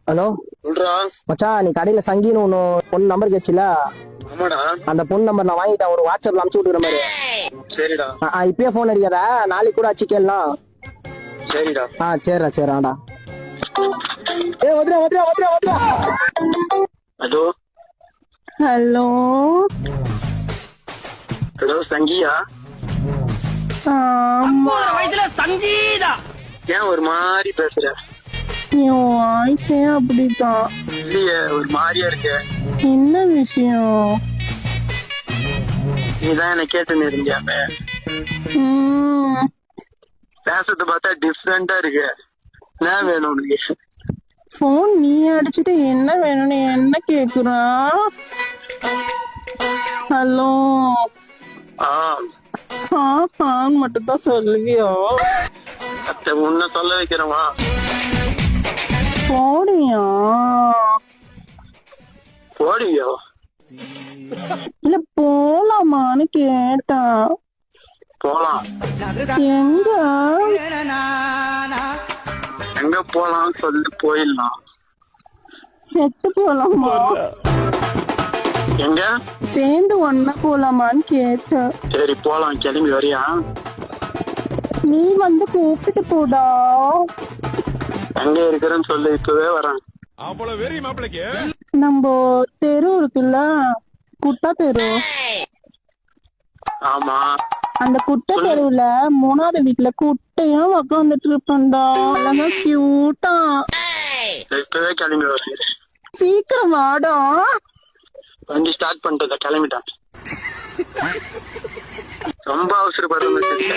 Hello சொல்றா மச்சான், நீ கடையில சங்கின்னு ஒண்ணு பொண்ணு நம்பர் கேச்சுல, ஆமாடா. அந்த பொண்ணு நம்பர் நான் வாங்கிட்டேன். ஒரு வாட்ஸ்அப்ல அனுப்பிச்சு விட்டுக்கிற மாதிரி. சரிடா இப்பயே போன் அடிக்காத, நாளைக்கு கூட அச்சு கேளலாம். சரிடா. சரிடா சரிடா. ஏ வந்துடா வந்துடா வந்துடா வந்துடா. ஹலோ ஹலோ ஹலோ சங்கியா? ஆமா, சங்கீதா ஏன் ஒரு மாதிரி பேசுற? என் வாய்ஸே அப்படிதான். இல்லையே, ஒரு மாதிரியா இருக்க. என்ன விஷயம்? நீதான் என்ன கேட்டு இருந்தியாமே. ம், பேசுறத பார்த்தா டிஃப்ரெண்டா இருக்கு. என்ன வேணும் உனக்கு? போன் நீ அடிச்சுட்டு என்ன வேணும்னு என்ன கேக்குறான்? ஹலோ ஆன்னு மட்டும் தான் சொல்லுவியோ? அத்தை உன்னை சொல்ல வைக்கிறவா? போடியா? போடுவியோ? இல்ல போலாமான்னு கேட்டான். போலாம். எங்க? எங்க போலாம் சொல்லி போயிடலாம். செத்து போலாமா? எங்க? சேர்ந்து ஒன்னா போலாமான்னு கேட்டேன். சரி போலாம். கிளம்பி வரியா? நீ வந்து கூப்பிட்டு போடா. எங்க இருக்கிறேன்னு சொல்லு, இப்பவே வரேன். நம்ம தெரு இருக்குல்ல, குட்டா தெரு. ஆமா. அந்த குட்டை தெருவுல 3வது வீட்டுல குட்டையா உக்காந்துட்டு இருப்பேன்டா. அதான் கியூட்டா. இப்பவே கிளம்பி வரேன். சீக்கிரம் வாடா. வண்டி ஸ்டார்ட் பண்ணிட்டு கிளம்பிட்டான். ரொம்ப அவசரப்படுற.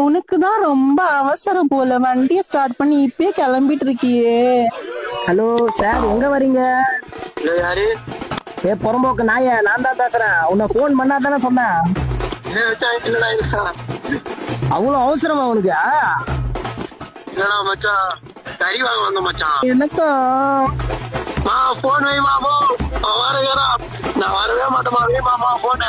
உனக்குதான் ரொம்ப அவசரம் போல. வண்டிய ஸ்டார்ட் பண்ணி இப்பயே கிளம்பிட்டு இருக்கியே. ஹலோ சார், எங்க வரீங்க? இல்ல யாரு? புறம்போக்கு நாய, நான் தான் பேசுறேன். உன்னை போன் பண்ணா தானே சொன்னேன். அவ்வளவு அவசரமா உனக்கு? இல்லடா மச்சான், கறி வாங்க வந்த மச்சான். எனக்கா? போன் வை மாமோ. வரேன். நான் வரவே மாட்டேன். வை மாமா போன.